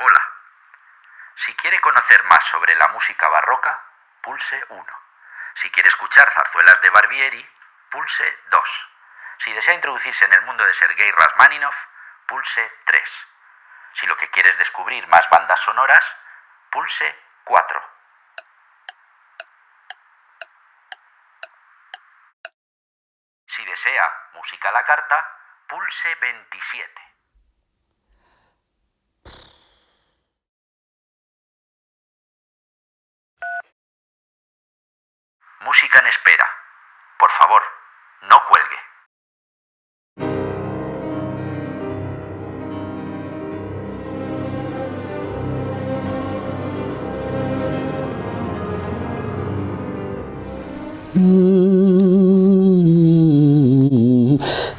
Hola. Si quiere conocer más sobre la música barroca, pulse 1. Si quiere escuchar zarzuelas de Barbieri, pulse 2. Si desea introducirse en el mundo de Sergei Rachmaninoff, pulse 3. Si lo que quiere es descubrir más bandas sonoras, pulse 4. Si desea música a la carta, pulse 27. Música en espera. Por favor, no cuelgue.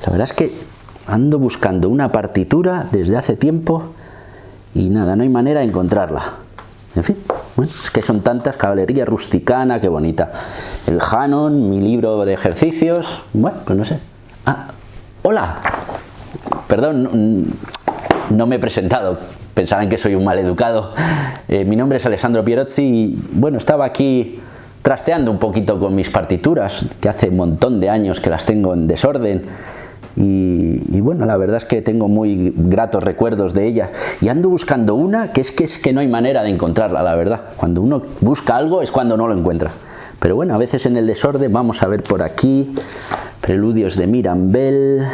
La verdad es que ando buscando una partitura desde hace tiempo y nada, no hay manera de encontrarla. En fin, bueno, es que son tantas, caballería rusticana, qué bonita. El Hanon, mi libro de ejercicios, bueno, pues no sé. Ah, hola. Perdón, no me he presentado, pensaban que soy un maleducado. Mi nombre es Alessandro Pierozzi y bueno, estaba aquí trasteando un poquito con mis partituras, que hace un montón de años que las tengo en desorden. Y bueno, la verdad es que tengo muy gratos recuerdos de ella y ando buscando una que es que no hay manera de encontrarla, la verdad. Cuando uno busca algo es cuando no lo encuentra, pero bueno, a veces en el desorden. Vamos a ver por aquí: Preludios de Mirambel,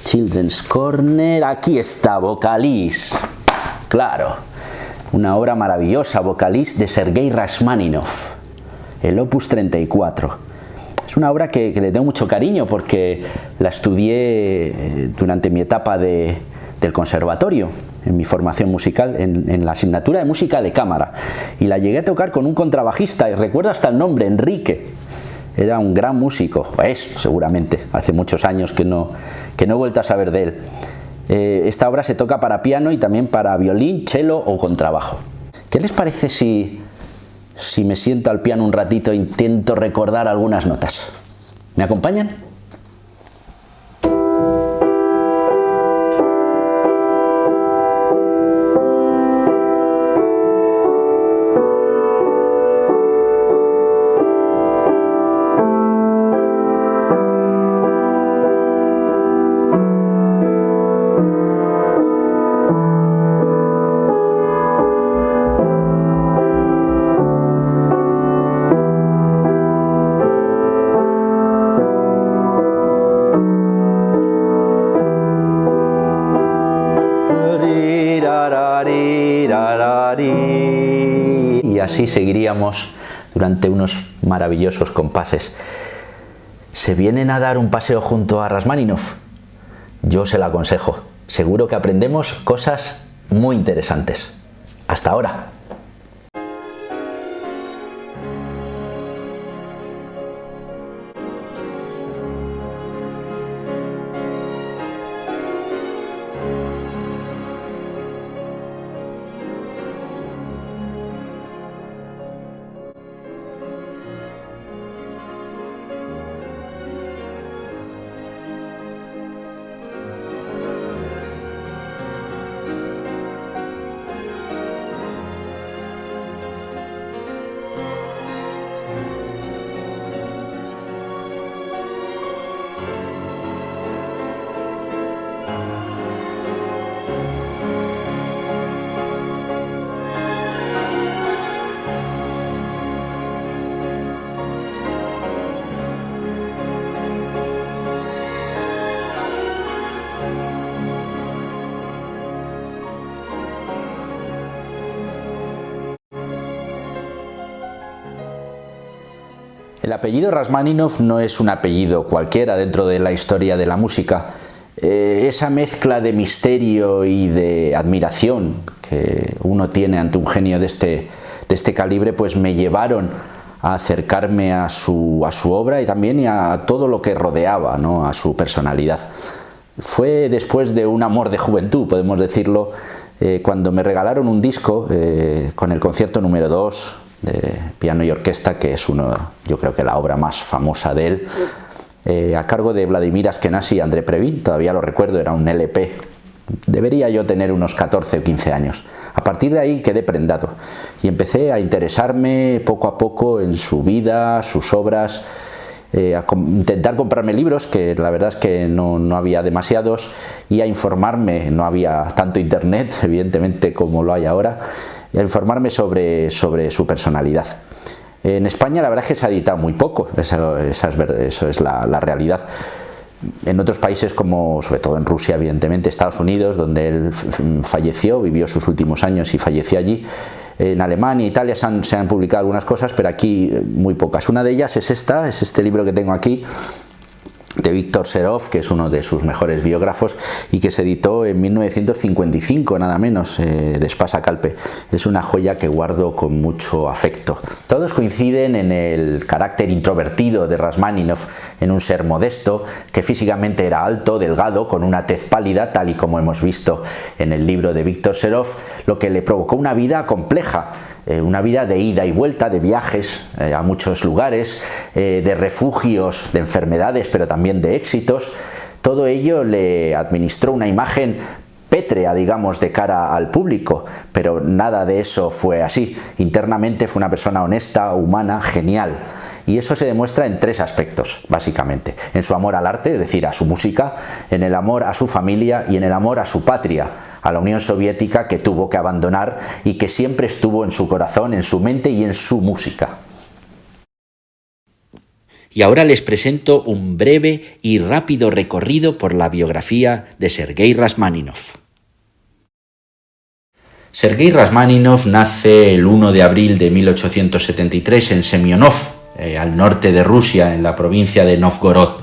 Children's Corner. Aquí está Vocalís, claro, una obra maravillosa, Vocalís de Sergei Rachmaninoff, el Opus 34. Es una obra que le tengo mucho cariño porque la estudié durante mi etapa del conservatorio, en mi formación musical, en la asignatura de música de cámara. Y la llegué a tocar con un contrabajista, y recuerdo hasta el nombre, Enrique. Era un gran músico, es seguramente, hace muchos años que no he vuelto a saber de él. Esta obra se toca para piano y también para violín, cello o contrabajo. ¿Qué les parece si me siento al piano un ratito e intento recordar algunas notas? ¿Me acompañan? Y así seguiríamos durante unos maravillosos compases. ¿Se vienen a dar un paseo junto a Rachmaninoff? Yo se lo aconsejo. Seguro que aprendemos cosas muy interesantes. Hasta ahora. El apellido Rachmaninoff no es un apellido cualquiera dentro de la historia de la música. Esa mezcla de misterio y de admiración que uno tiene ante un genio de este calibre, pues me llevaron a acercarme a su obra y también a todo lo que rodeaba, ¿no?, a su personalidad. Fue después de un amor de juventud, podemos decirlo, cuando me regalaron un disco con el concierto número 2 de piano y orquesta, que es yo creo que la obra más famosa de él, a cargo de Vladimir Ashkenazy y André Previn. Todavía lo recuerdo, era un LP debería yo tener unos 14 o 15 años. A partir de ahí quedé prendado y empecé a interesarme poco a poco en su vida, sus obras, a intentar comprarme libros, que la verdad es que no había demasiados, y a informarme. No había tanto internet, evidentemente, como lo hay ahora, y a informarme sobre su personalidad. En España la verdad es que se ha editado muy poco, eso es la realidad. En otros países, como sobre todo en Rusia, evidentemente, Estados Unidos, donde él falleció, vivió sus últimos años y falleció allí. En Alemania e Italia se han publicado algunas cosas, pero aquí muy pocas. Una de ellas es este libro que tengo aquí, de Víctor Serov, que es uno de sus mejores biógrafos y que se editó en 1955, nada menos, de Espasa Calpe. Es una joya que guardo con mucho afecto. Todos coinciden en el carácter introvertido de Rasmáninov, en un ser modesto, que físicamente era alto, delgado, con una tez pálida, tal y como hemos visto en el libro de Víctor Serov, lo que le provocó una vida compleja, una vida de ida y vuelta, de viajes a muchos lugares, de refugios, de enfermedades, pero también de éxitos. Todo ello le administró una imagen pétrea, digamos, de cara al público, pero nada de eso fue así. Internamente fue una persona honesta, humana, genial. Y eso se demuestra en tres aspectos, básicamente. En su amor al arte, es decir, a su música, en el amor a su familia y en el amor a su patria, a la Unión Soviética, que tuvo que abandonar y que siempre estuvo en su corazón, en su mente y en su música. Y ahora les presento un breve y rápido recorrido por la biografía de Sergei Rasmáninov. Sergei Rasmáninov nace el 1 de abril de 1873 en Semyonov, al norte de Rusia, en la provincia de Novgorod.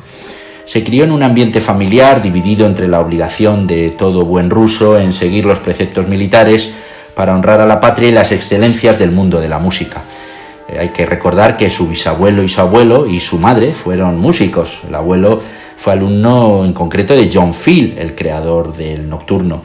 Se crió en un ambiente familiar dividido entre la obligación de todo buen ruso en seguir los preceptos militares para honrar a la patria y las excelencias del mundo de la música. Hay que recordar que su bisabuelo y su abuelo y su madre fueron músicos. El abuelo fue alumno en concreto de John Field, el creador del nocturno.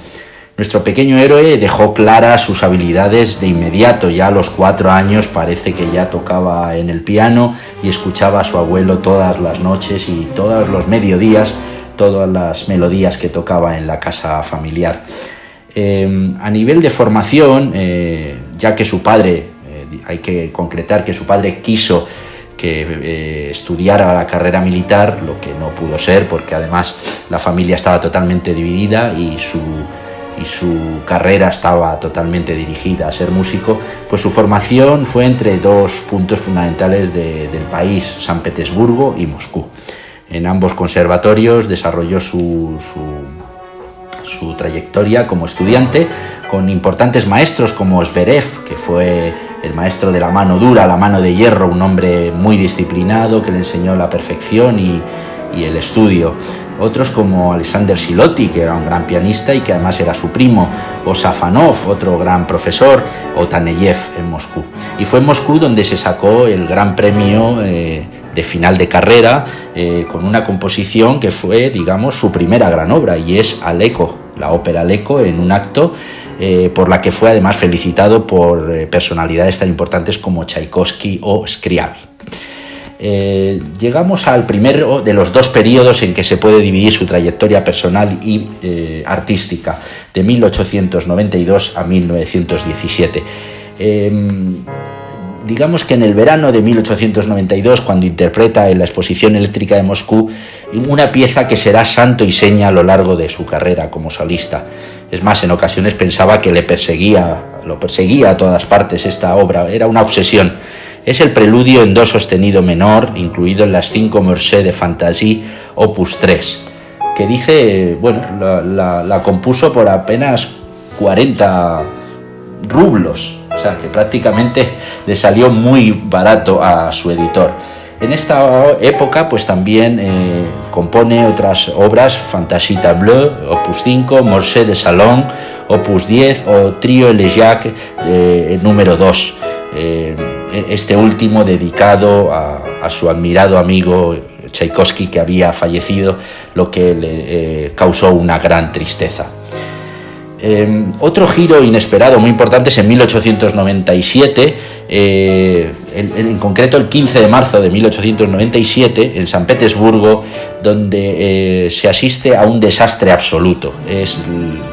Nuestro pequeño héroe dejó claras sus habilidades de inmediato. Ya a los 4 años parece que ya tocaba en el piano y escuchaba a su abuelo todas las noches y todos los mediodías, todas las melodías que tocaba en la casa familiar. A nivel de formación, ya que su padre, hay que concretar que su padre quiso que estudiara la carrera militar, lo que no pudo ser porque además la familia estaba totalmente dividida y su carrera estaba totalmente dirigida a ser músico, pues su formación fue entre dos puntos fundamentales del país, San Petersburgo y Moscú. En ambos conservatorios desarrolló su trayectoria como estudiante con importantes maestros como Zverev, que fue el maestro de la mano dura, la mano de hierro, un hombre muy disciplinado que le enseñó la perfección y el estudio. Otros como Alexander Siloty, que era un gran pianista y que además era su primo, o Safanov, otro gran profesor, o Taneyev en Moscú. Y fue en Moscú donde se sacó el gran premio de final de carrera con una composición que fue, digamos, su primera gran obra, y es Aleko, la ópera Aleko, en un acto por la que fue además felicitado por personalidades tan importantes como Tchaikovsky o Scriabin. Llegamos al primero de los dos periodos en que se puede dividir su trayectoria personal y artística, de 1892 a 1917. Digamos que en el verano de 1892, cuando interpreta en la Exposición Eléctrica de Moscú una pieza que será santo y seña a lo largo de su carrera como solista. Es más, en ocasiones pensaba que lo perseguía a todas partes esta obra, era una obsesión. Es el preludio en do sostenido menor, incluido en las 5 Morceaux de Fantasie, opus 3, que dice, bueno, la compuso por apenas 40 rublos, o sea, que prácticamente le salió muy barato a su editor. En esta época, pues también compone otras obras, Fantasie Tableau, opus 5, Morceaux de Salon, opus 10, o Trio Elegiac, número 2. Este último dedicado a su admirado amigo Tchaikovsky, que había fallecido, lo que le causó una gran tristeza. Otro giro inesperado muy importante es en 1897, en concreto el 15 de marzo de 1897 en San Petersburgo, donde se asiste a un desastre absoluto. Es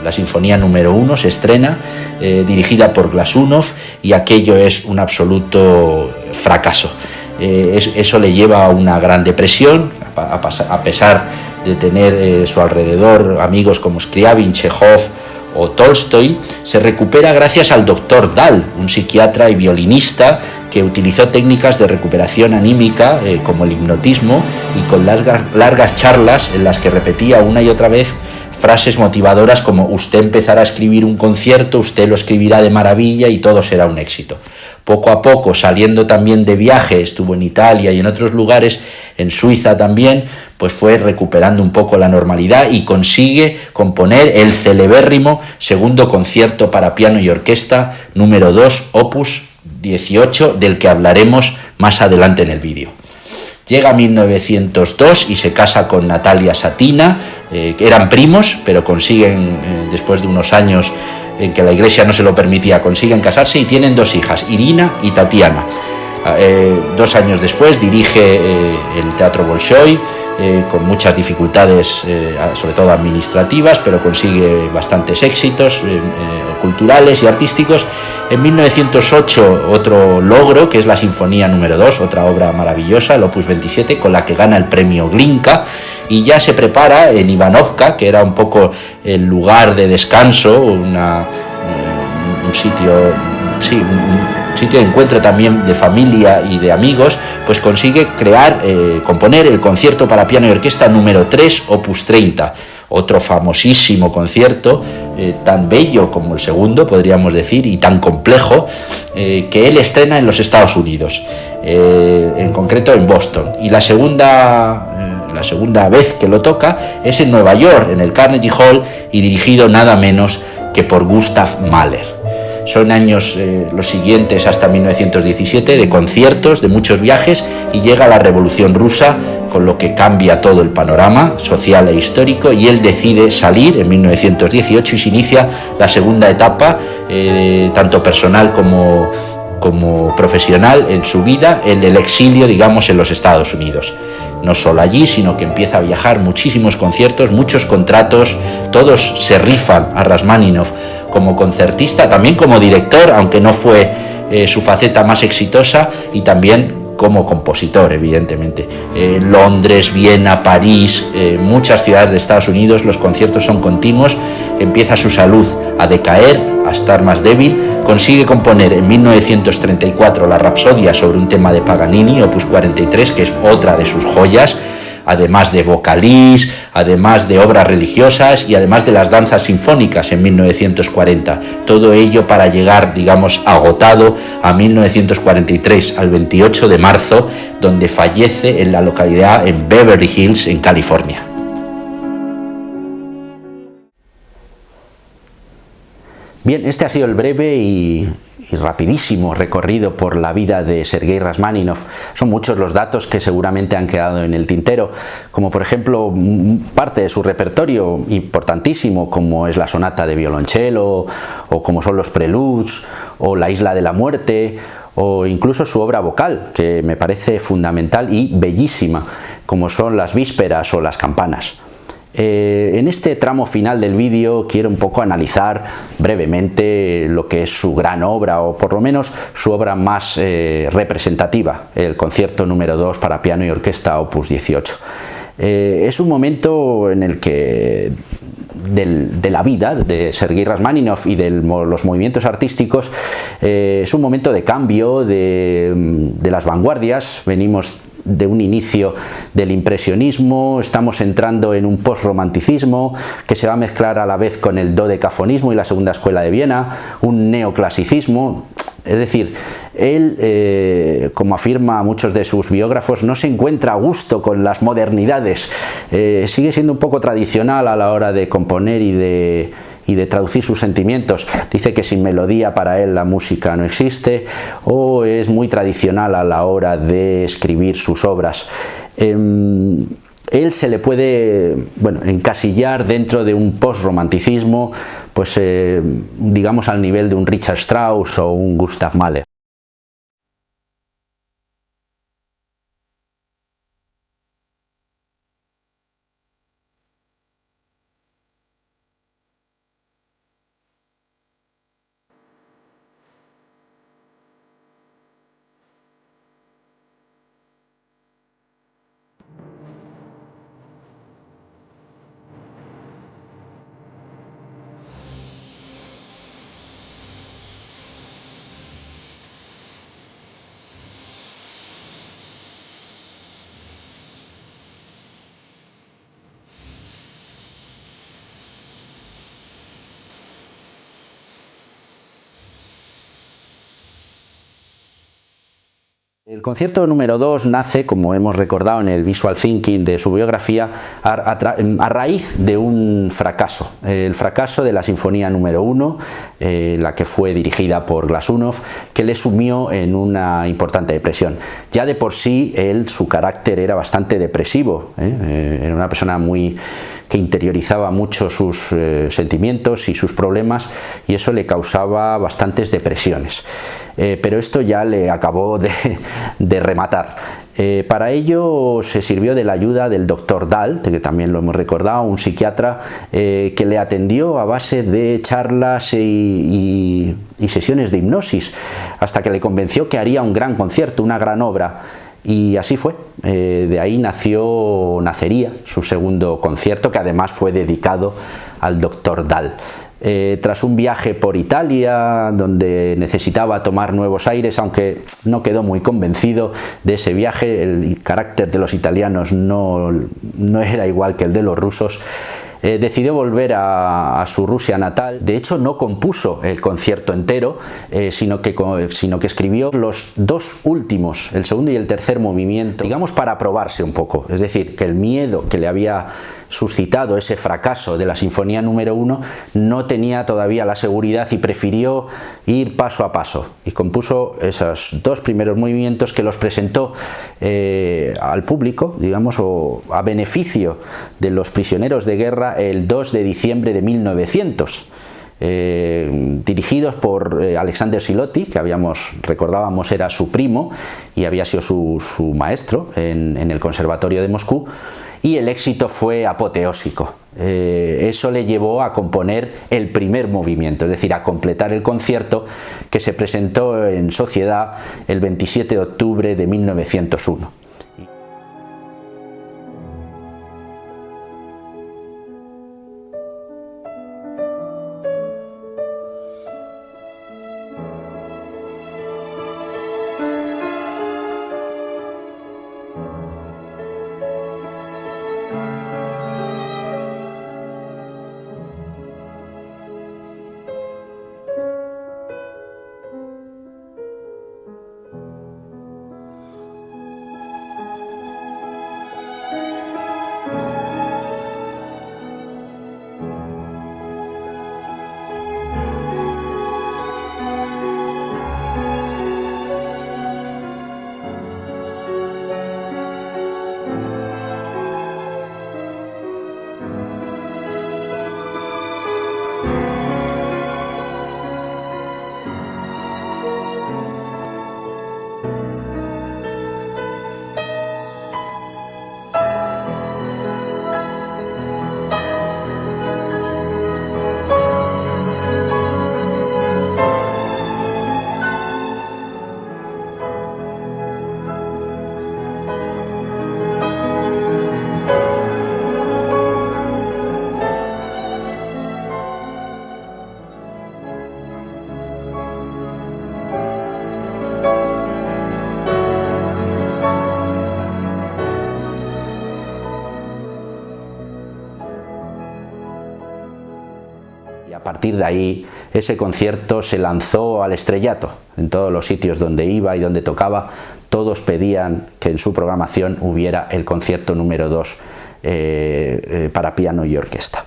la Sinfonía número 1, se estrena, dirigida por Glazunov, y aquello es un absoluto fracaso. Eso le lleva a una gran depresión, a pesar de tener a su alrededor amigos como Scriabin, Chekhov o Tolstoy. Se recupera gracias al doctor Dahl, un psiquiatra y violinista que utilizó técnicas de recuperación anímica como el hipnotismo, y con largas charlas en las que repetía una y otra vez frases motivadoras como: usted empezará a escribir un concierto, usted lo escribirá de maravilla y todo será un éxito. Poco a poco, saliendo también de viaje, estuvo en Italia y en otros lugares, en Suiza también, pues fue recuperando un poco la normalidad y consigue componer el celebérrimo segundo concierto para piano y orquesta número 2, opus 18, del que hablaremos más adelante en el vídeo. Llega a 1902 y se casa con Natalia Satina, que eran primos, pero consiguen, después de unos años en que la iglesia no se lo permitía, consiguen casarse y tienen 2 hijas, Irina y Tatiana. 2 años después dirige el Teatro Bolshoi, con muchas dificultades, sobre todo administrativas, pero consigue bastantes éxitos culturales y artísticos. En 1908 otro logro, que es la Sinfonía número 2, otra obra maravillosa, el Opus 27, con la que gana el premio Glinka, y ya se prepara en Ivanovka, que era un poco el lugar de descanso, un sitio, sí, un sitio de encuentro también de familia y de amigos, pues consigue componer el concierto para piano y orquesta número 3, opus 30, otro famosísimo concierto, tan bello como el segundo, podríamos decir, y tan complejo, que él estrena en los Estados Unidos, en concreto en Boston, y la segunda vez que lo toca es en Nueva York, en el Carnegie Hall, y dirigido nada menos que por Gustav Mahler. Son años los siguientes hasta 1917 de conciertos, de muchos viajes, y llega la Revolución Rusa, con lo que cambia todo el panorama social e histórico, y él decide salir en 1918 y se inicia la segunda etapa, tanto personal como profesional en su vida, el del exilio, digamos, en los Estados Unidos. No solo allí, sino que empieza a viajar, muchísimos conciertos, muchos contratos, todos se rifan a Rachmaninoff como concertista, también como director, aunque no fue su faceta más exitosa, y también como compositor, evidentemente. Londres, Viena, París, muchas ciudades de Estados Unidos, los conciertos son continuos. Empieza su salud a decaer, a estar más débil. Consigue componer en 1934 la Rapsodia sobre un tema de Paganini, opus 43, que es otra de sus joyas, además de Vocalís, además de obras religiosas y además de las danzas sinfónicas en 1940. Todo ello para llegar, digamos, agotado a 1943, al 28 de marzo, donde fallece en la localidad en Beverly Hills, en California. Bien, este ha sido el breve y rapidísimo recorrido por la vida de Sergei Rachmaninoff. Son muchos los datos que seguramente han quedado en el tintero, como por ejemplo parte de su repertorio importantísimo, como es la sonata de violonchelo, o como son los preludes, o la Isla de la Muerte, o incluso su obra vocal, que me parece fundamental y bellísima, como son las vísperas o las campanas. En este tramo final del vídeo quiero un poco analizar brevemente lo que es su gran obra, o por lo menos su obra más representativa, el concierto número 2 para piano y orquesta, opus 18. Es un momento en el que de la vida de Sergei Rachmaninoff y de los movimientos artísticos, es un momento de cambio de las vanguardias. Venimos de un inicio del impresionismo, estamos entrando en un postromanticismo que se va a mezclar a la vez con el dodecafonismo y la segunda escuela de Viena, un neoclasicismo. Es decir, él, como afirma muchos de sus biógrafos, no se encuentra a gusto con las modernidades, sigue siendo un poco tradicional a la hora de componer y de traducir sus sentimientos. Dice que sin melodía para él la música no existe, o es muy tradicional a la hora de escribir sus obras. Él se le puede, bueno, encasillar dentro de un postromanticismo, pues digamos al nivel de un Richard Strauss o un Gustav Mahler. El concierto número 2 nace, como hemos recordado en el Visual Thinking de su biografía, a raíz de un fracaso. El fracaso de la Sinfonía número 1, la que fue dirigida por Glazunov, que le sumió en una importante depresión. Ya de por sí, su carácter era bastante depresivo. Era una persona que interiorizaba mucho sus sentimientos y sus problemas, y eso le causaba bastantes depresiones. Pero esto ya le acabó de rematar. Para ello se sirvió de la ayuda del doctor Dahl, que también lo hemos recordado, un psiquiatra que le atendió a base de charlas y sesiones de hipnosis, hasta que le convenció que haría un gran concierto, una gran obra. Y así fue. De ahí nacería su segundo concierto, que además fue dedicado al doctor Dahl. Tras un viaje por Italia, donde necesitaba tomar nuevos aires, aunque no quedó muy convencido de ese viaje, el carácter de los italianos no era igual que el de los rusos, decidió volver a su Rusia natal. De hecho, no compuso el concierto entero, sino que escribió los dos últimos, el segundo y el tercer movimiento, digamos, para probarse un poco. Es decir, que el miedo que le había suscitado ese fracaso de la Sinfonía número 1 no tenía todavía la seguridad y prefirió ir paso a paso, y compuso esos dos primeros movimientos que los presentó al público, digamos, o a beneficio de los prisioneros de guerra el 2 de diciembre de 1900. Dirigidos por Alexander Silotti, que recordábamos era su primo y había sido su maestro en el Conservatorio de Moscú, y el éxito fue apoteósico. Eso le llevó a componer el primer movimiento, es decir, a completar el concierto, que se presentó en Sociedad el 27 de octubre de 1901. Y a partir de ahí, ese concierto se lanzó al estrellato. En todos los sitios donde iba y donde tocaba, todos pedían que en su programación hubiera el concierto número 2 para piano y orquesta.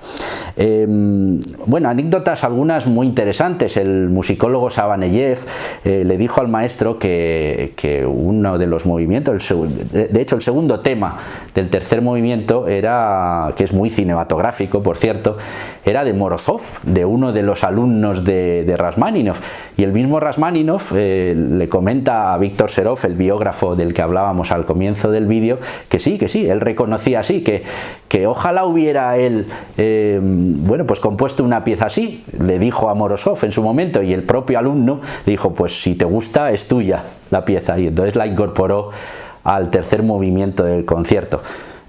Bueno, anécdotas algunas muy interesantes. El musicólogo Sabaneyev le dijo al maestro que uno de los movimientos, de hecho el segundo tema del tercer movimiento, que es muy cinematográfico, por cierto, era de Morozov, de uno de los alumnos de Rashmaninov. Y el mismo Rashmaninov le comenta a Víctor Serov, el biógrafo del que hablábamos al comienzo del vídeo, que sí, él reconocía así, que ojalá hubiera él bueno, pues compuesto una pieza así. Le dijo a Morozov en su momento, y el propio alumno le dijo, pues si te gusta es tuya la pieza, y entonces la incorporó al tercer movimiento del concierto.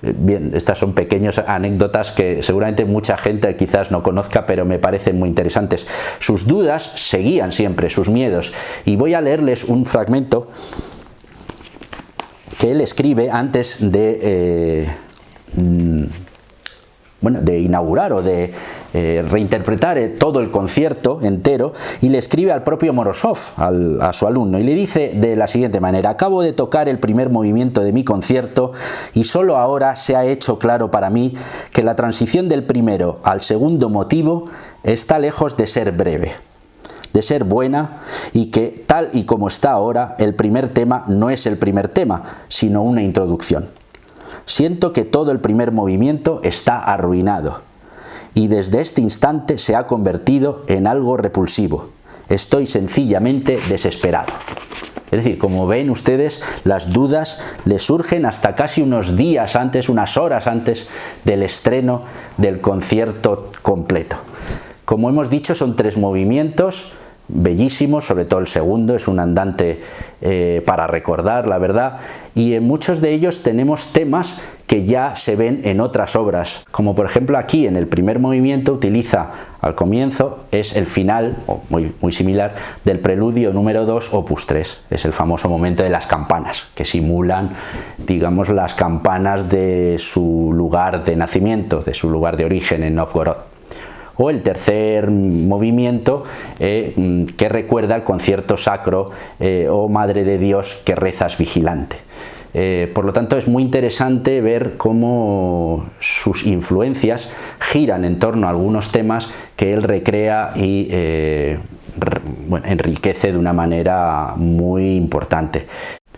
Bien, estas son pequeñas anécdotas que seguramente mucha gente quizás no conozca, pero me parecen muy interesantes. Sus dudas seguían siempre, sus miedos, y voy a leerles un fragmento que él escribe antes de inaugurar o de reinterpretar todo el concierto entero y le escribe al propio Morozov, a su alumno, y le dice de la siguiente manera: acabo de tocar el primer movimiento de mi concierto y solo ahora se ha hecho claro para mí que la transición del primero al segundo motivo está lejos de ser breve, de ser buena, y que tal y como está ahora el primer tema no es el primer tema, sino una introducción. Siento que todo el primer movimiento está arruinado y desde este instante se ha convertido en algo repulsivo. Estoy sencillamente desesperado. Es decir, como ven ustedes, las dudas le surgen hasta casi unos días antes, unas horas antes del estreno del concierto completo. Como hemos dicho, son 3 movimientos bellísimos, sobre todo el segundo, es un andante para recordar, la verdad, y en muchos de ellos tenemos temas que ya se ven en otras obras, como por ejemplo aquí en el primer movimiento utiliza al comienzo, es el final, o muy similar, del preludio número 2, opus 3, es el famoso momento de las campanas, que simulan, digamos, las campanas de su lugar de nacimiento, de su lugar de origen en Novgorod. O el tercer movimiento que recuerda el concierto sacro, oh Madre de Dios que rezas vigilante. Por lo tanto, es muy interesante ver cómo sus influencias giran en torno a algunos temas que él recrea y enriquece de una manera muy importante.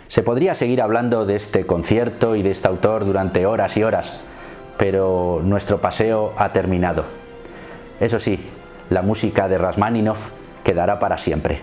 Se podría seguir hablando de este concierto y de este autor durante horas y horas, pero nuestro paseo ha terminado. Eso sí, la música de Rasmáninov quedará para siempre.